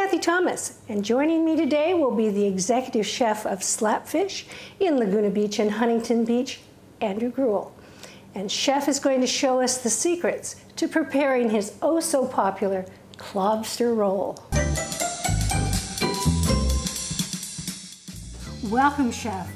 Cathy Thomas, and joining me today will be the executive chef of Slapfish in Laguna Beach and Huntington Beach, Andrew Gruel. And Chef is going to show us the secrets to preparing his oh-so-popular Clobster roll. Welcome, Chef.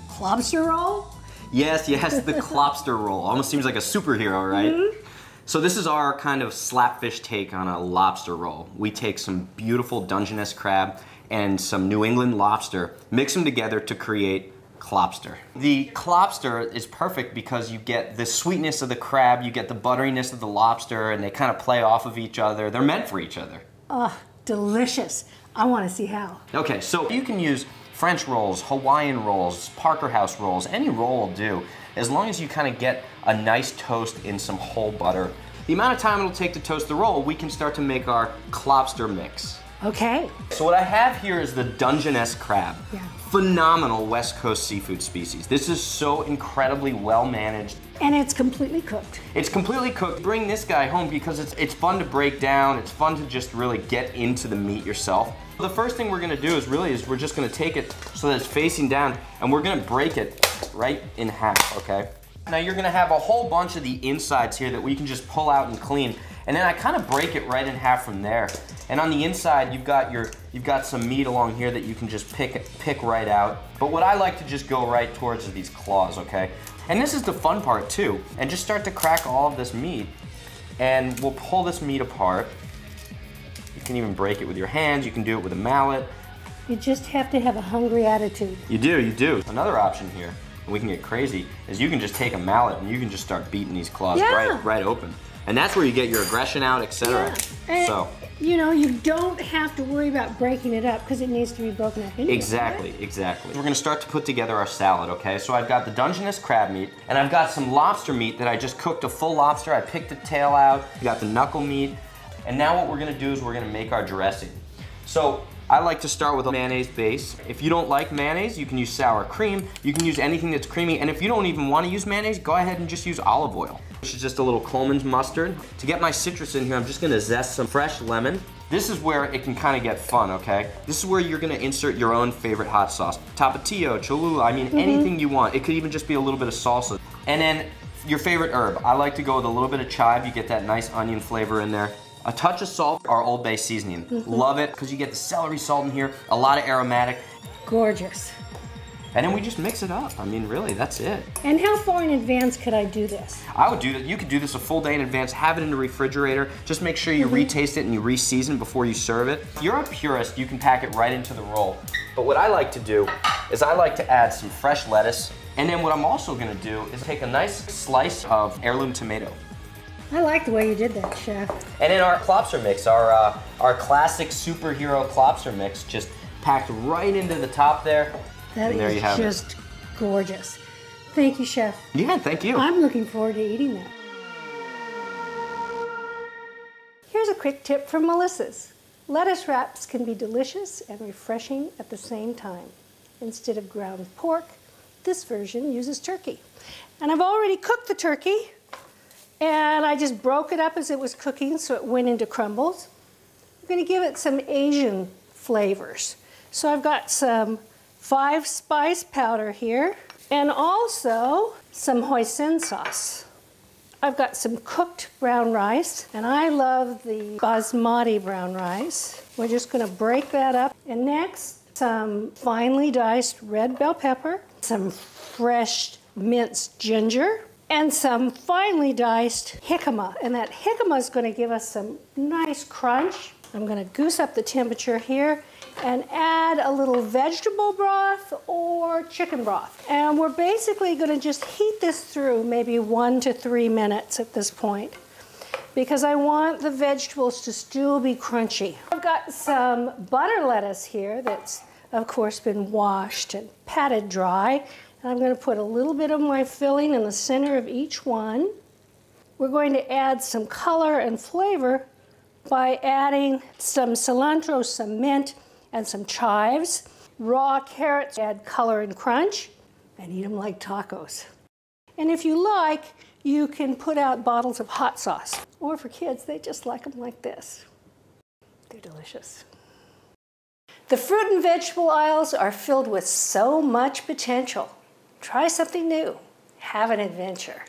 Clobster roll? Yes, the Clobster roll. Almost seems like a superhero, right? Mm-hmm. So this is our kind of Slapfish take on a lobster roll. We take some beautiful Dungeness crab and some New England lobster, mix them together to create Clobster. The Clobster is perfect because you get the sweetness of the crab, you get the butteriness of the lobster, and they kind of play off of each other. They're meant for each other. Oh, delicious. I want to see how. Okay, so you can use French rolls, Hawaiian rolls, Parker House rolls, any roll will do, as long as you kind of get a nice toast in some whole butter. The amount of time it'll take to toast the roll, we can start to make our Clobster mix. Okay. So what I have here is the Dungeness crab. Yeah. Phenomenal West Coast seafood species. This is so incredibly well managed. And it's completely cooked. It's completely cooked. Bring this guy home because it's fun to break down. It's fun to just really get into the meat yourself. The first thing we're gonna do is we're just gonna take it so that it's facing down and we're gonna break it right in half, okay? Now you're gonna have a whole bunch of the insides here that we can just pull out and clean. And then I kind of break it right in half from there. And on the inside, you've got some meat along here that you can just pick right out. But what I like to just go right towards are these claws, okay? And this is the fun part too. And just start to crack all of this meat. And we'll pull this meat apart. You can even break it with your hands. You can do it with a mallet. You just have to have a hungry attitude. You do. Another option here, and we can get crazy, is you can just take a mallet and you can just start beating these claws right open. And that's where you get your aggression out, etc. Yeah. So, you know, you don't have to worry about breaking it up because it needs to be broken up anyway. Exactly. We're gonna start to put together our salad, okay? So I've got the Dungeness crab meat, and I've got some lobster meat that I just cooked a full lobster. I picked the tail out, got the knuckle meat, and now what we're gonna do is we're gonna make our dressing. So I like to start with a mayonnaise base. If you don't like mayonnaise, you can use sour cream. You can use anything that's creamy, and if you don't even want to use mayonnaise, go ahead and just use olive oil. This is just a little Coleman's mustard. To get my citrus in here, I'm just gonna zest some fresh lemon. This is where it can kind of get fun, okay? This is where you're gonna insert your own favorite hot sauce. Tapatio, Cholula, I mean anything you want. It could even just be a little bit of salsa. And then your favorite herb. I like to go with a little bit of chive. You get that nice onion flavor in there. A touch of salt, our Old Bay seasoning. Love it, because you get the celery salt in here, a lot of aromatic. Gorgeous. And then we just mix it up. I mean, really, that's it. And how far in advance could I do this? I would do that. You could do this a full day in advance, have it in the refrigerator. Just make sure you retaste it and you re-season before you serve it. If you're a purist, you can pack it right into the roll. But what I like to do is I like to add some fresh lettuce. And then what I'm also gonna do is take a nice slice of heirloom tomato. I like the way you did that, Chef. And in our Clobster mix, our classic superhero Clobster mix, just packed right into the top there. That is just gorgeous. Thank you, Chef. Yeah, thank you. I'm looking forward to eating that. Here's a quick tip from Melissa's. Lettuce wraps can be delicious and refreshing at the same time. Instead of ground pork, this version uses turkey. And I've already cooked the turkey. And I just broke it up as it was cooking so it went into crumbles. I'm gonna give it some Asian flavors. So I've got some 5-spice powder here and also some hoisin sauce. I've got some cooked brown rice, and I love the basmati brown rice. We're just gonna break that up. And next, some finely diced red bell pepper, some fresh minced ginger, and some finely diced jicama. And that jicama is gonna give us some nice crunch. I'm gonna goose up the temperature here and add a little vegetable broth or chicken broth. And we're basically gonna just heat this through maybe 1 to 3 minutes at this point, because I want the vegetables to still be crunchy. I've got some butter lettuce here that's of course been washed and patted dry. And I'm going to put a little bit of my filling in the center of each one. We're going to add some color and flavor by adding some cilantro, some mint, and some chives. Raw carrots add color and crunch, and eat them like tacos. And if you like, you can put out bottles of hot sauce. Or for kids, they just like them like this. They're delicious. The fruit and vegetable aisles are filled with so much potential. Try something new. Have an adventure.